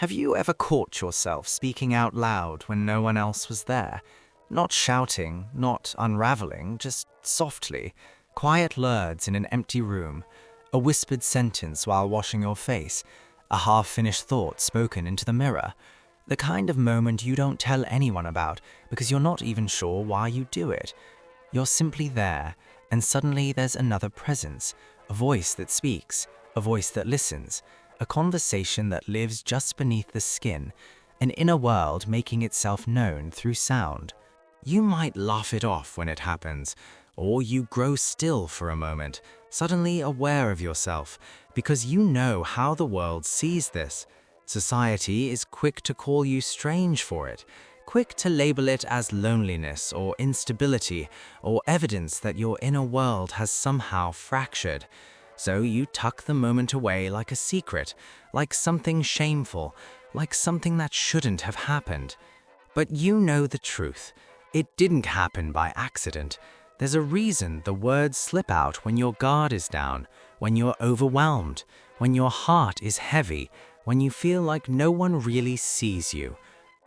Have you ever caught yourself speaking out loud when no one else was there? Not shouting, not unraveling, just softly, quiet words in an empty room, a whispered sentence while washing your face, a half-finished thought spoken into the mirror. The kind of moment you don't tell anyone about because you're not even sure why you do it. You're simply there, and suddenly there's another presence, a voice that speaks, a voice that listens, a conversation that lives just beneath the skin, an inner world making itself known through sound. You might laugh it off when it happens, or you grow still for a moment, suddenly aware of yourself, because you know how the world sees this. Society is quick to call you strange for it, quick to label it as loneliness or instability or evidence that your inner world has somehow fractured. So you tuck the moment away like a secret, like something shameful, like something that shouldn't have happened. But you know the truth. It didn't happen by accident. There's a reason the words slip out when your guard is down, when you're overwhelmed, when your heart is heavy, when you feel like no one really sees you.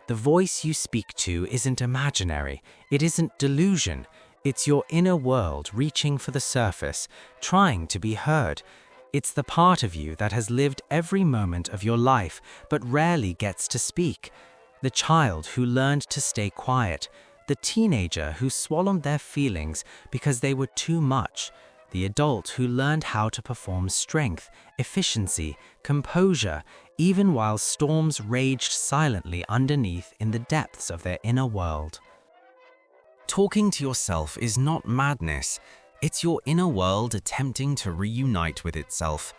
The voice you speak to isn't imaginary, it isn't delusion. It's your inner world reaching for the surface, trying to be heard. It's the part of you that has lived every moment of your life but rarely gets to speak. The child who learned to stay quiet, the teenager who swallowed their feelings because they were too much, the adult who learned how to perform strength, efficiency, composure, even while storms raged silently underneath in the depths of their inner world. Talking to yourself is not madness. It's your inner world attempting to reunite with itself.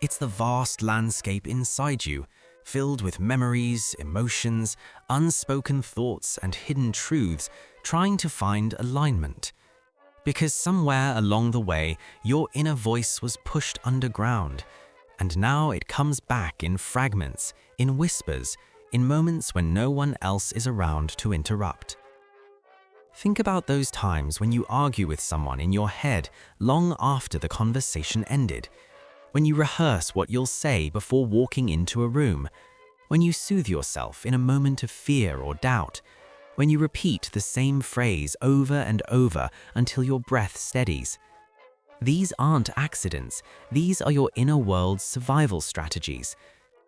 It's the vast landscape inside you, filled with memories, emotions, unspoken thoughts, and hidden truths, trying to find alignment. Because somewhere along the way, your inner voice was pushed underground, and now it comes back in fragments, in whispers, in moments when no one else is around to interrupt. Think about those times when you argue with someone in your head long after the conversation ended, when you rehearse what you'll say before walking into a room, when you soothe yourself in a moment of fear or doubt, when you repeat the same phrase over and over until your breath steadies. These aren't accidents, these are your inner world's survival strategies.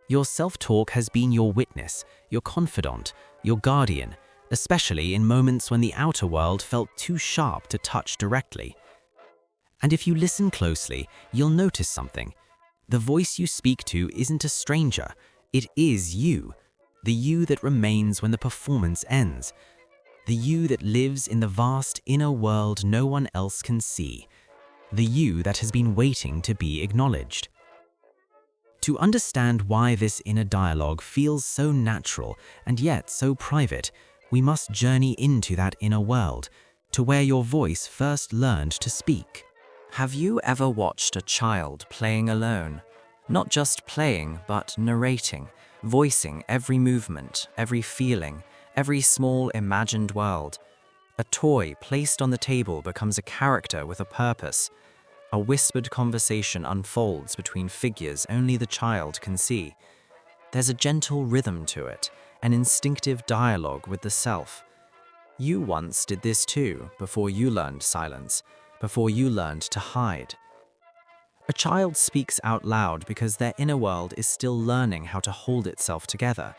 Your self-talk has been your witness, your confidant, your guardian, especially in moments when the outer world felt too sharp to touch directly. And if you listen closely, you'll notice something. The voice you speak to isn't a stranger, it is you. The you that remains when the performance ends. The you that lives in the vast inner world no one else can see. The you that has been waiting to be acknowledged. To understand why this inner dialogue feels so natural and yet so private, we must journey into that inner world, to where your voice first learned to speak. Have you ever watched a child playing alone? Not just playing, but narrating, voicing every movement, every feeling, every small imagined world. A toy placed on the table becomes a character with a purpose. A whispered conversation unfolds between figures only the child can see. There's a gentle rhythm to it, an instinctive dialogue with the self. You once did this too, before you learned silence, before you learned to hide. A child speaks out loud because their inner world is still learning how to hold itself together.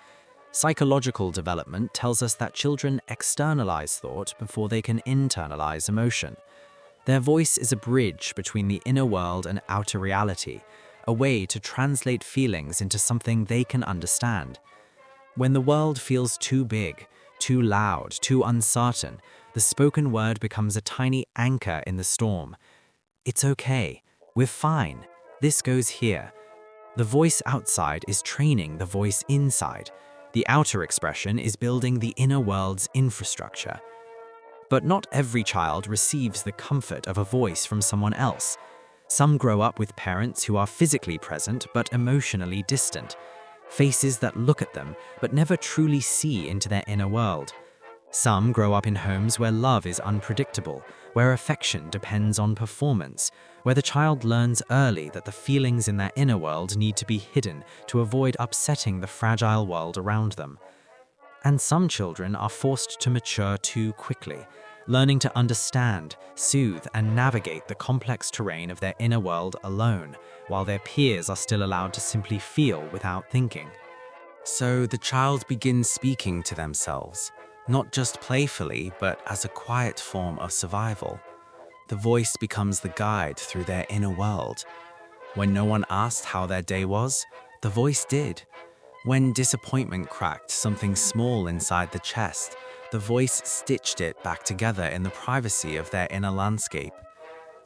Psychological development tells us that children externalize thought before they can internalize emotion. Their voice is a bridge between the inner world and outer reality, a way to translate feelings into something they can understand. When the world feels too big, too loud, too uncertain, the spoken word becomes a tiny anchor in the storm. It's okay. We're fine. This goes here. The voice outside is training the voice inside. The outer expression is building the inner world's infrastructure. But not every child receives the comfort of a voice from someone else. Some grow up with parents who are physically present but emotionally distant. Faces that look at them but never truly see into their inner world. Some grow up in homes where love is unpredictable, where affection depends on performance, where the child learns early that the feelings in their inner world need to be hidden to avoid upsetting the fragile world around them. And some children are forced to mature too quickly, learning to understand, soothe, and navigate the complex terrain of their inner world alone, while their peers are still allowed to simply feel without thinking. So the child begins speaking to themselves, not just playfully, but as a quiet form of survival. The voice becomes the guide through their inner world. When no one asked how their day was, the voice did. When disappointment cracked something small inside the chest, the voice stitched it back together in the privacy of their inner landscape.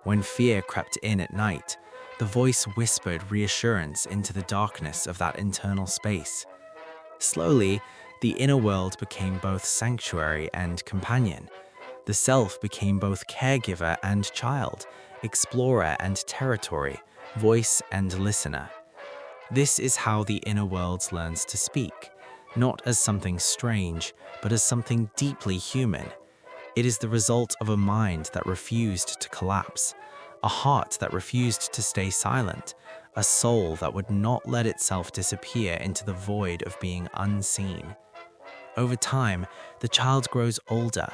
When fear crept in at night, the voice whispered reassurance into the darkness of that internal space. Slowly, the inner world became both sanctuary and companion. The self became both caregiver and child, explorer and territory, voice and listener. This is how the inner world learns to speak, not as something strange, but as something deeply human. It is the result of a mind that refused to collapse, a heart that refused to stay silent, a soul that would not let itself disappear into the void of being unseen. Over time, the child grows older,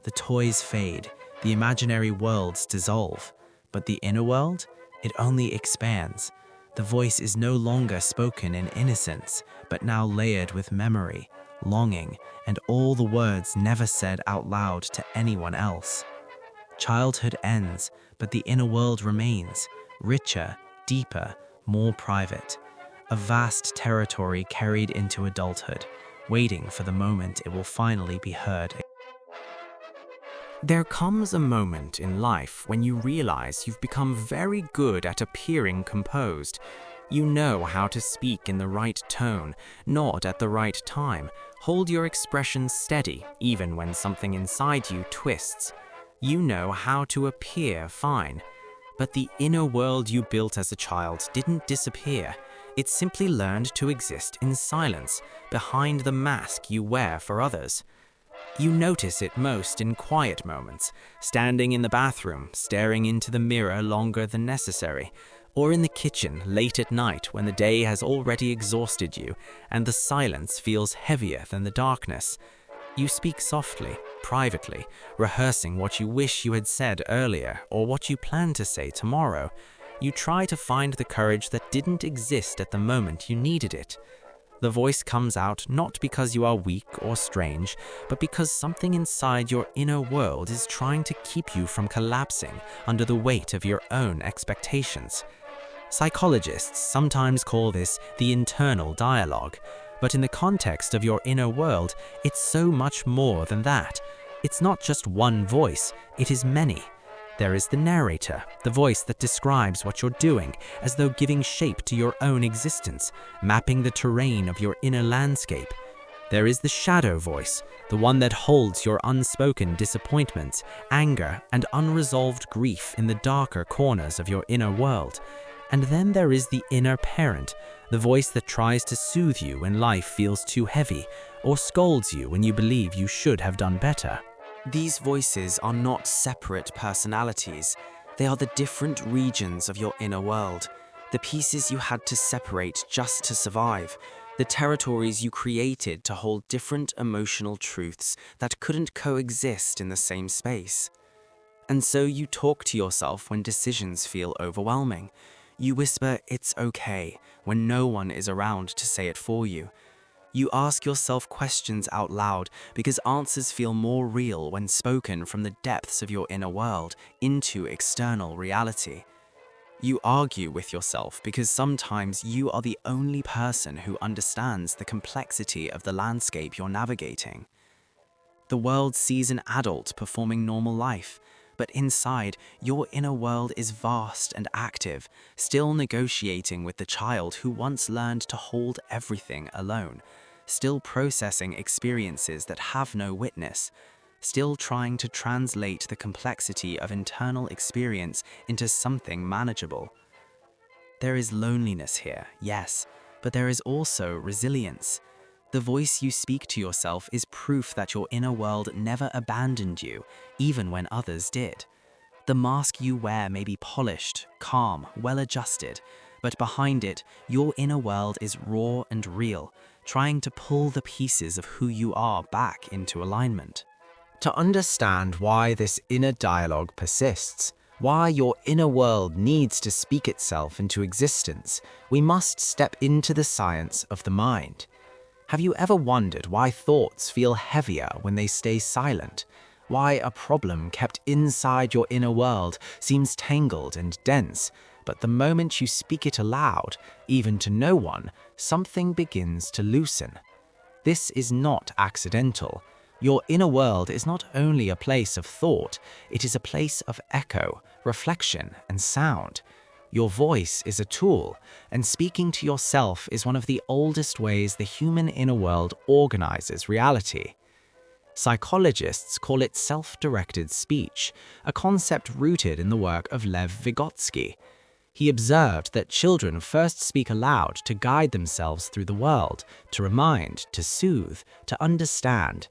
the toys fade, the imaginary worlds dissolve, but the inner world, it only expands. The voice is no longer spoken in innocence, but now layered with memory, longing, and all the words never said out loud to anyone else. Childhood ends, but the inner world remains, richer, deeper, more private. A vast territory carried into adulthood, waiting for the moment it will finally be heard. There comes a moment in life when you realize you've become very good at appearing composed. You know how to speak in the right tone, nod at the right time, hold your expression steady even when something inside you twists. You know how to appear fine. But the inner world you built as a child didn't disappear. It simply learned to exist in silence, behind the mask you wear for others. You notice it most in quiet moments, standing in the bathroom, staring into the mirror longer than necessary, or in the kitchen late at night when the day has already exhausted you and the silence feels heavier than the darkness. You speak softly, privately, rehearsing what you wish you had said earlier or what you plan to say tomorrow. You try to find the courage that didn't exist at the moment you needed it. The voice comes out not because you are weak or strange, but because something inside your inner world is trying to keep you from collapsing under the weight of your own expectations. Psychologists sometimes call this the internal dialogue, but in the context of your inner world, it's so much more than that. It's not just one voice, it is many. There is the narrator, the voice that describes what you're doing, as though giving shape to your own existence, mapping the terrain of your inner landscape. There is the shadow voice, the one that holds your unspoken disappointments, anger, and unresolved grief in the darker corners of your inner world. And then there is the inner parent, the voice that tries to soothe you when life feels too heavy, or scolds you when you believe you should have done better. These voices are not separate personalities. They are the different regions of your inner world, the pieces you had to separate just to survive, the territories you created to hold different emotional truths that couldn't coexist in the same space. And so you talk to yourself when decisions feel overwhelming. You whisper, "It's okay," when no one is around to say it for you. You ask yourself questions out loud because answers feel more real when spoken from the depths of your inner world into external reality. You argue with yourself because sometimes you are the only person who understands the complexity of the landscape you're navigating. The world sees an adult performing normal life, but inside, your inner world is vast and active, still negotiating with the child who once learned to hold everything alone, still processing experiences that have no witness, still trying to translate the complexity of internal experience into something manageable. There is loneliness here, yes, but there is also resilience. The voice you speak to yourself is proof that your inner world never abandoned you, even when others did. The mask you wear may be polished, calm, well-adjusted, but behind it, your inner world is raw and real, trying to pull the pieces of who you are back into alignment. To understand why this inner dialogue persists, why your inner world needs to speak itself into existence, we must step into the science of the mind. Have you ever wondered why thoughts feel heavier when they stay silent? Why a problem kept inside your inner world seems tangled and dense, but the moment you speak it aloud, even to no one, something begins to loosen? This is not accidental. Your inner world is not only a place of thought, it is a place of echo, reflection, and sound. Your voice is a tool, and speaking to yourself is one of the oldest ways the human inner world organizes reality. Psychologists call it self-directed speech, a concept rooted in the work of Lev Vygotsky. He observed that children first speak aloud to guide themselves through the world, to remind, to soothe, to understand.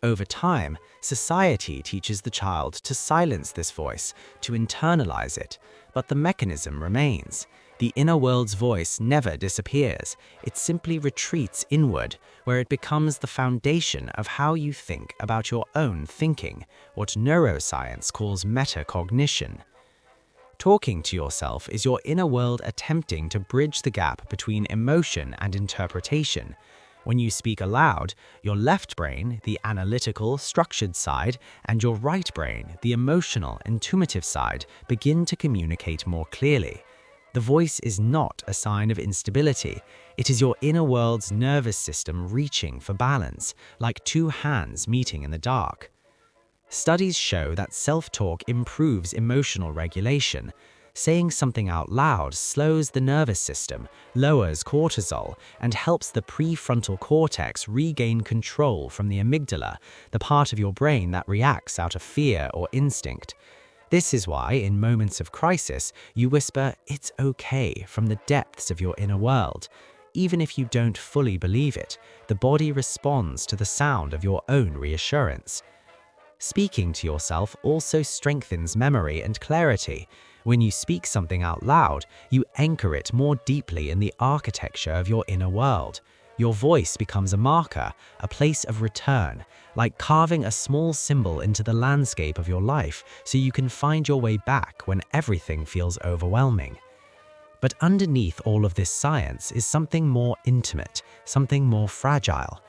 Over time, society teaches the child to silence this voice, to internalize it, but the mechanism remains. The inner world's voice never disappears. It simply retreats inward, where it becomes the foundation of how you think about your own thinking, what neuroscience calls metacognition. Talking to yourself is your inner world attempting to bridge the gap between emotion and interpretation. When you speak aloud, your left brain, the analytical, structured side, and your right brain, the emotional, intuitive side, begin to communicate more clearly. The voice is not a sign of instability. It is your inner world's nervous system reaching for balance, like two hands meeting in the dark. Studies show that self-talk improves emotional regulation. Saying something out loud slows the nervous system, lowers cortisol, and helps the prefrontal cortex regain control from the amygdala, the part of your brain that reacts out of fear or instinct. This is why, in moments of crisis, you whisper, "It's okay," from the depths of your inner world. Even if you don't fully believe it, the body responds to the sound of your own reassurance. Speaking to yourself also strengthens memory and clarity. When you speak something out loud, you anchor it more deeply in the architecture of your inner world. Your voice becomes a marker, a place of return, like carving a small symbol into the landscape of your life so you can find your way back when everything feels overwhelming. But underneath all of this science is something more intimate, something more fragile.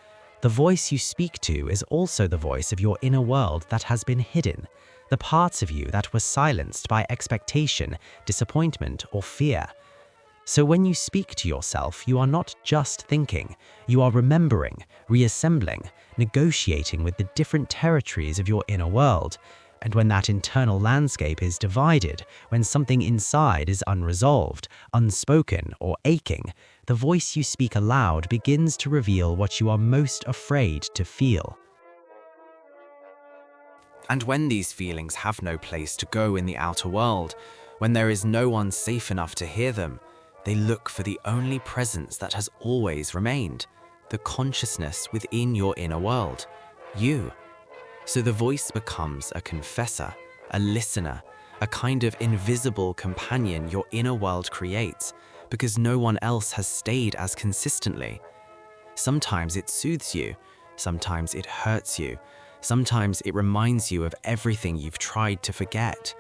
The voice you speak to is also the voice of your inner world that has been hidden, the parts of you that were silenced by expectation, disappointment, or fear. So when you speak to yourself, you are not just thinking, you are remembering, reassembling, negotiating with the different territories of your inner world. And when that internal landscape is divided, when something inside is unresolved, unspoken, or aching, the voice you speak aloud begins to reveal what you are most afraid to feel. And when these feelings have no place to go in the outer world, when there is no one safe enough to hear them, they look for the only presence that has always remained, the consciousness within your inner world, you. So the voice becomes a confessor, a listener, a kind of invisible companion your inner world creates, because no one else has stayed as consistently. Sometimes it soothes you, sometimes it hurts you, sometimes it reminds you of everything you've tried to forget.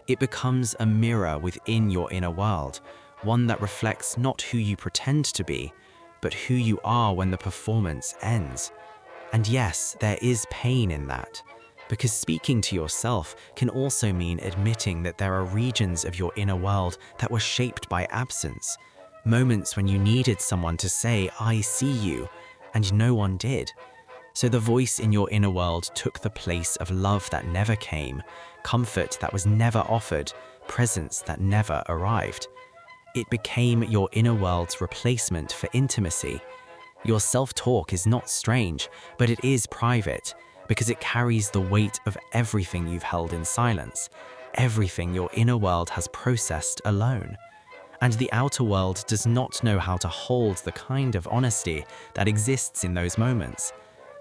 It becomes a mirror within your inner world, one that reflects not who you pretend to be, but who you are when the performance ends. And yes, there is pain in that, because speaking to yourself can also mean admitting that there are regions of your inner world that were shaped by absence, moments when you needed someone to say, "I see you," and no one did. So the voice in your inner world took the place of love that never came, comfort that was never offered, presence that never arrived. It became your inner world's replacement for intimacy. Your self-talk is not strange, but it is private, because it carries the weight of everything you've held in silence, everything your inner world has processed alone. And the outer world does not know how to hold the kind of honesty that exists in those moments.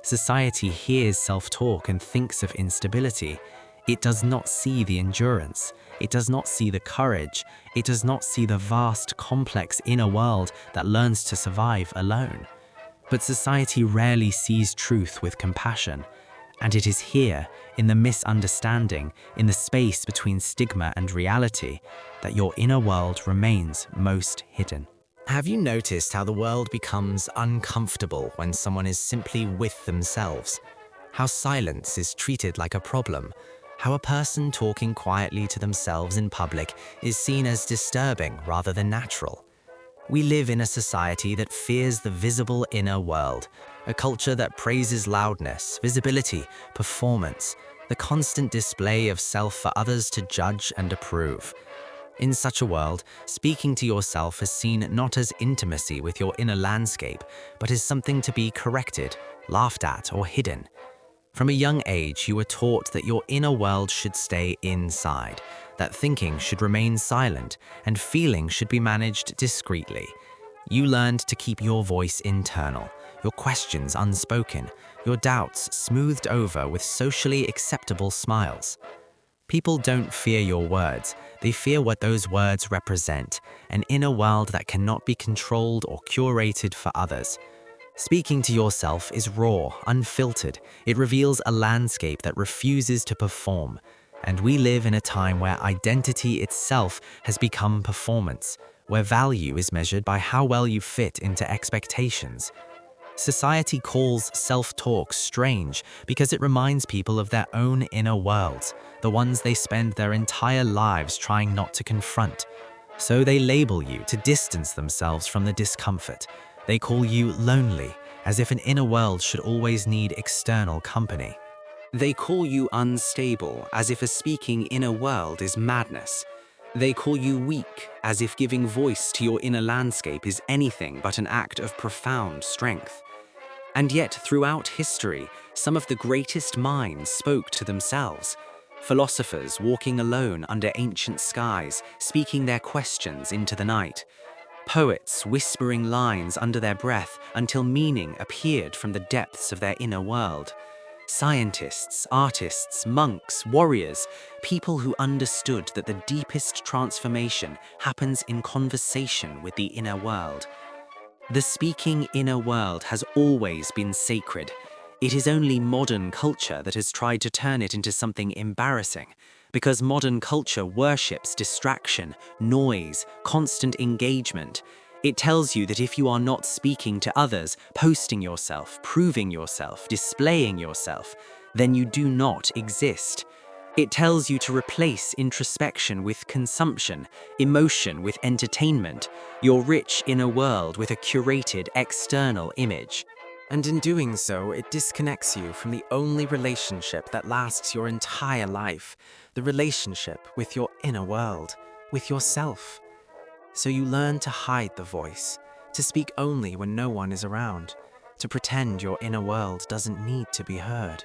Society hears self-talk and thinks of instability. It does not see the endurance. It does not see the courage. It does not see the vast, complex inner world that learns to survive alone. But society rarely sees truth with compassion. And it is here, in the misunderstanding, in the space between stigma and reality, that your inner world remains most hidden. Have you noticed how the world becomes uncomfortable when someone is simply with themselves? How silence is treated like a problem? How a person talking quietly to themselves in public is seen as disturbing rather than natural? We live in a society that fears the visible inner world, a culture that praises loudness, visibility, performance, the constant display of self for others to judge and approve. In such a world, speaking to yourself is seen not as intimacy with your inner landscape, but as something to be corrected, laughed at, or hidden. From a young age, you were taught that your inner world should stay inside, that thinking should remain silent, and feeling should be managed discreetly. You learned to keep your voice internal, your questions unspoken, your doubts smoothed over with socially acceptable smiles. People don't fear your words, they fear what those words represent, an inner world that cannot be controlled or curated for others. Speaking to yourself is raw, unfiltered. It reveals a landscape that refuses to perform. And we live in a time where identity itself has become performance, where value is measured by how well you fit into expectations. Society calls self-talk strange because it reminds people of their own inner worlds, the ones they spend their entire lives trying not to confront. So they label you to distance themselves from the discomfort. They call you lonely, as if an inner world should always need external company. They call you unstable, as if a speaking inner world is madness. They call you weak, as if giving voice to your inner landscape is anything but an act of profound strength. And yet, throughout history, some of the greatest minds spoke to themselves. Philosophers walking alone under ancient skies, speaking their questions into the night. Poets whispering lines under their breath until meaning appeared from the depths of their inner world. Scientists, artists, monks, warriors, people who understood that the deepest transformation happens in conversation with the inner world. The speaking inner world has always been sacred. It is only modern culture that has tried to turn it into something embarrassing, because modern culture worships distraction, noise, constant engagement. It tells you that if you are not speaking to others, posting yourself, proving yourself, displaying yourself, then you do not exist. It tells you to replace introspection with consumption, emotion with entertainment, your rich inner world with a curated external image. And in doing so, it disconnects you from the only relationship that lasts your entire life, the relationship with your inner world, with yourself. So you learn to hide the voice, to speak only when no one is around, to pretend your inner world doesn't need to be heard.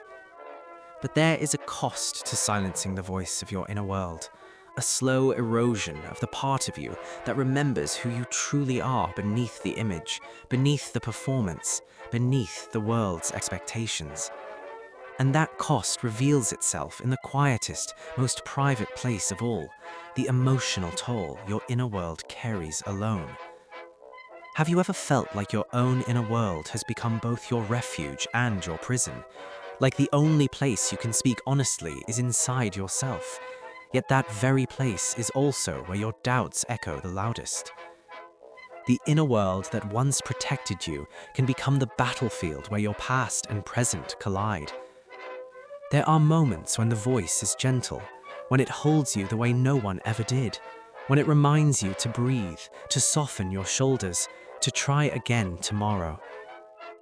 But there is a cost to silencing the voice of your inner world, a slow erosion of the part of you that remembers who you truly are beneath the image, beneath the performance, beneath the world's expectations. And that cost reveals itself in the quietest, most private place of all, the emotional toll your inner world carries alone. Have you ever felt like your own inner world has become both your refuge and your prison? Like the only place you can speak honestly is inside yourself, yet that very place is also where your doubts echo the loudest. The inner world that once protected you can become the battlefield where your past and present collide. There are moments when the voice is gentle, when it holds you the way no one ever did, when it reminds you to breathe, to soften your shoulders, to try again tomorrow.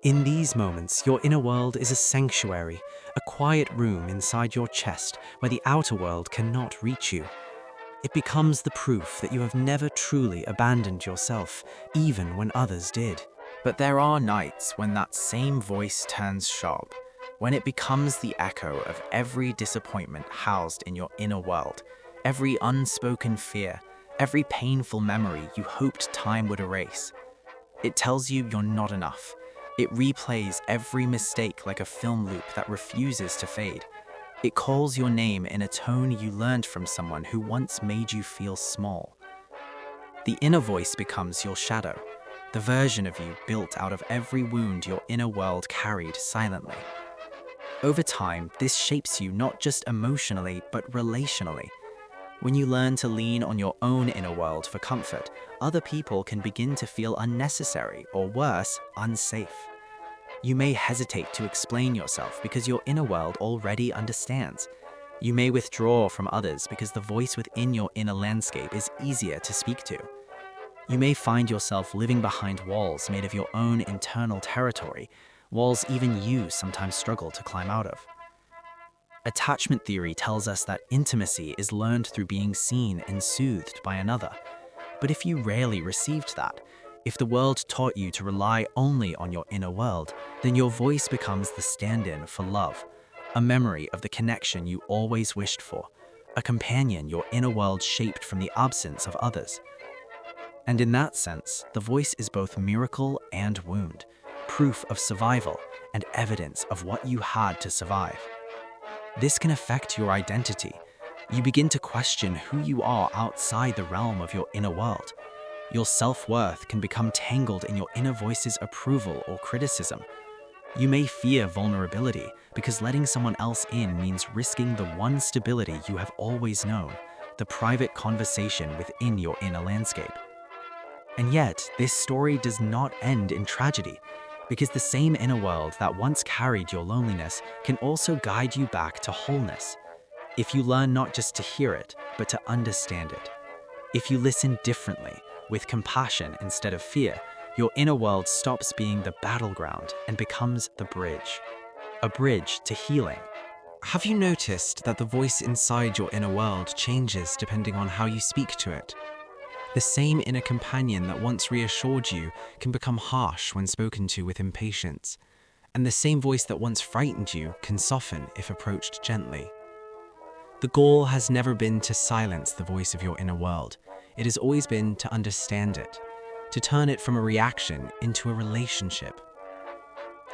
In these moments, your inner world is a sanctuary, a quiet room inside your chest where the outer world cannot reach you. It becomes the proof that you have never truly abandoned yourself, even when others did. But there are nights when that same voice turns sharp, when it becomes the echo of every disappointment housed in your inner world, every unspoken fear, every painful memory you hoped time would erase. It tells you you're not enough. It replays every mistake like a film loop that refuses to fade. It calls your name in a tone you learned from someone who once made you feel small. The inner voice becomes your shadow, the version of you built out of every wound your inner world carried silently. Over time, this shapes you not just emotionally, but relationally. When you learn to lean on your own inner world for comfort, other people can begin to feel unnecessary or worse, unsafe. You may hesitate to explain yourself because your inner world already understands. You may withdraw from others because the voice within your inner landscape is easier to speak to. You may find yourself living behind walls made of your own internal territory, walls even you sometimes struggle to climb out of. Attachment theory tells us that intimacy is learned through being seen and soothed by another. But if you rarely received that, if the world taught you to rely only on your inner world, then your voice becomes the stand-in for love, a memory of the connection you always wished for, a companion your inner world shaped from the absence of others. And in that sense, the voice is both miracle and wound, proof of survival and evidence of what you had to survive. This can affect your identity. You begin to question who you are outside the realm of your inner world. Your self-worth can become tangled in your inner voice's approval or criticism. You may fear vulnerability because letting someone else in means risking the one stability you have always known, the private conversation within your inner landscape. And yet, this story does not end in tragedy, because the same inner world that once carried your loneliness can also guide you back to wholeness. If you learn not just to hear it, but to understand it. If you listen differently, with compassion instead of fear, your inner world stops being the battleground and becomes the bridge. A bridge to healing. Have you noticed that the voice inside your inner world changes depending on how you speak to it? The same inner companion that once reassured you can become harsh when spoken to with impatience, and the same voice that once frightened you can soften if approached gently. The goal has never been to silence the voice of your inner world. It has always been to understand it, to turn it from a reaction into a relationship.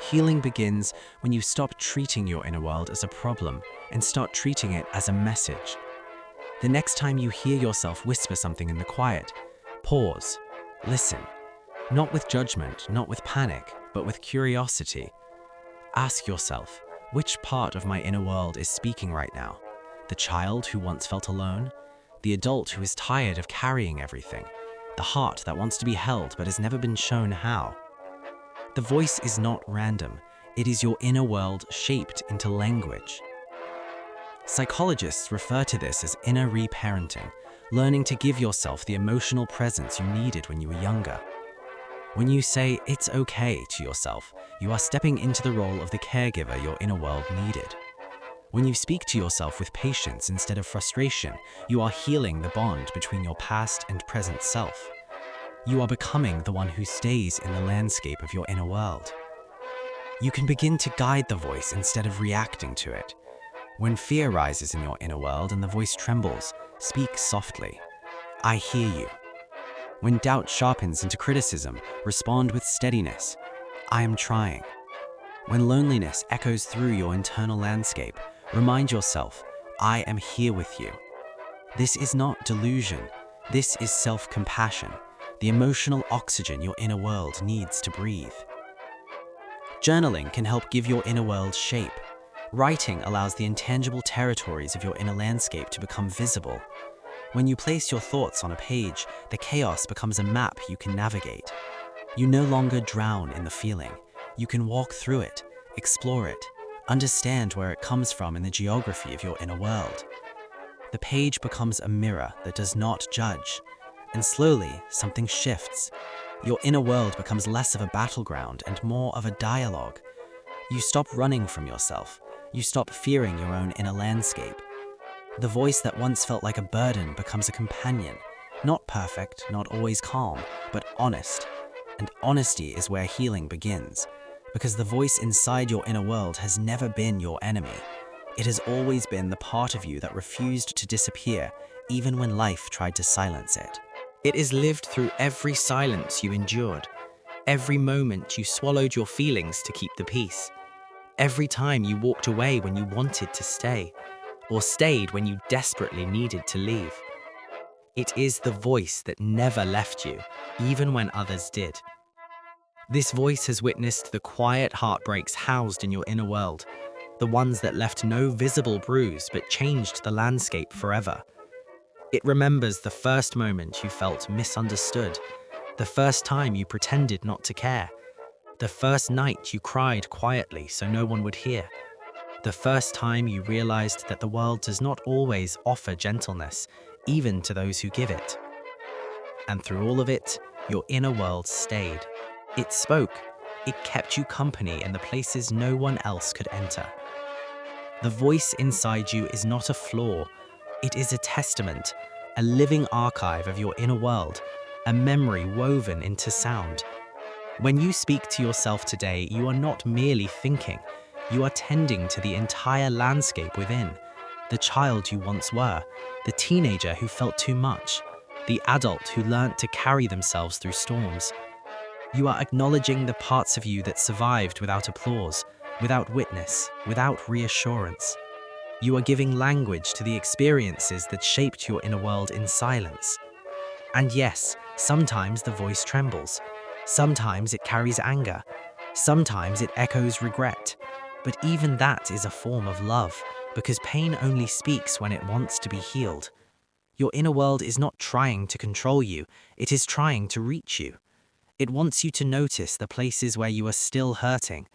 Healing begins when you stop treating your inner world as a problem and start treating it as a message. The next time you hear yourself whisper something in the quiet, pause, listen, not with judgment, not with panic, but with curiosity. Ask yourself, which part of my inner world is speaking right now? The child who once felt alone? The adult who is tired of carrying everything? The heart that wants to be held but has never been shown how? The voice is not random. It is your inner world shaped into language. Psychologists refer to this as inner reparenting, learning to give yourself the emotional presence you needed when you were younger. When you say "it's okay" to yourself, you are stepping into the role of the caregiver your inner world needed. When you speak to yourself with patience instead of frustration, you are healing the bond between your past and present self. You are becoming the one who stays in the landscape of your inner world. You can begin to guide the voice instead of reacting to it. When fear rises in your inner world and the voice trembles, speak softly. I hear you. When doubt sharpens into criticism, respond with steadiness. I am trying. When loneliness echoes through your internal landscape, remind yourself, I am here with you. This is not delusion. This is self-compassion, the emotional oxygen your inner world needs to breathe. Journaling can help give your inner world shape. Writing allows the intangible territories of your inner landscape to become visible. When you place your thoughts on a page, the chaos becomes a map you can navigate. You no longer drown in the feeling. You can walk through it, explore it, understand where it comes from in the geography of your inner world. The page becomes a mirror that does not judge, and slowly something shifts. Your inner world becomes less of a battleground and more of a dialogue. You stop running from yourself. You stop fearing your own inner landscape. The voice that once felt like a burden becomes a companion, not perfect, not always calm, but honest. And honesty is where healing begins, because the voice inside your inner world has never been your enemy. It has always been the part of you that refused to disappear, even when life tried to silence it. It is lived through every silence you endured, every moment you swallowed your feelings to keep the peace, every time you walked away when you wanted to stay, or stayed when you desperately needed to leave. It is the voice that never left you, even when others did. This voice has witnessed the quiet heartbreaks housed in your inner world, the ones that left no visible bruise but changed the landscape forever. It remembers the first moment you felt misunderstood, the first time you pretended not to care, the first night you cried quietly so no one would hear, the first time you realized that the world does not always offer gentleness, even to those who give it. And through all of it, your inner world stayed. It spoke. It kept you company in the places no one else could enter. The voice inside you is not a flaw. It is a testament, a living archive of your inner world, a memory woven into sound. When you speak to yourself today, you are not merely thinking. You are tending to the entire landscape within. The child you once were, the teenager who felt too much, the adult who learnt to carry themselves through storms. You are acknowledging the parts of you that survived without applause, without witness, without reassurance. You are giving language to the experiences that shaped your inner world in silence. And yes, sometimes the voice trembles. Sometimes it carries anger. Sometimes it echoes regret. But even that is a form of love, because pain only speaks when it wants to be healed. Your inner world is not trying to control you, it is trying to reach you. It wants you to notice the places where you are still hurting.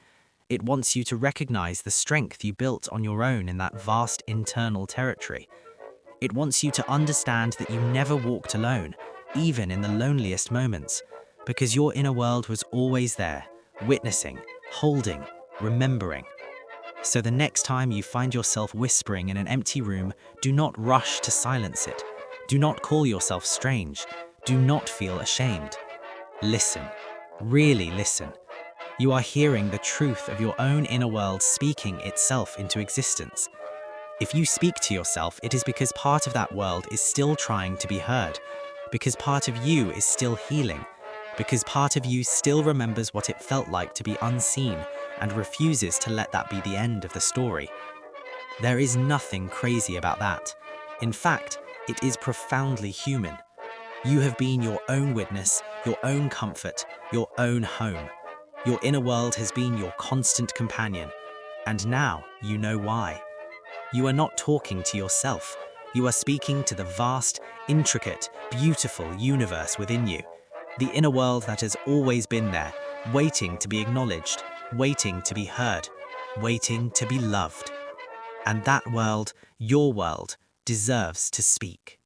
It wants you to recognize the strength you built on your own in that vast internal territory. It wants you to understand that you never walked alone, even in the loneliest moments, because your inner world was always there, witnessing, holding, remembering. So the next time you find yourself whispering in an empty room, do not rush to silence it. Do not call yourself strange. Do not feel ashamed. Listen. Really listen. You are hearing the truth of your own inner world speaking itself into existence. If you speak to yourself, it is because part of that world is still trying to be heard, because part of you is still healing, because part of you still remembers what it felt like to be unseen and refuses to let that be the end of the story. There is nothing crazy about that. In fact, it is profoundly human. You have been your own witness, your own comfort, your own home. Your inner world has been your constant companion, and now you know why. You are not talking to yourself. You are speaking to the vast, intricate, beautiful universe within you. The inner world that has always been there, waiting to be acknowledged, waiting to be heard, waiting to be loved. And that world, your world, deserves to speak.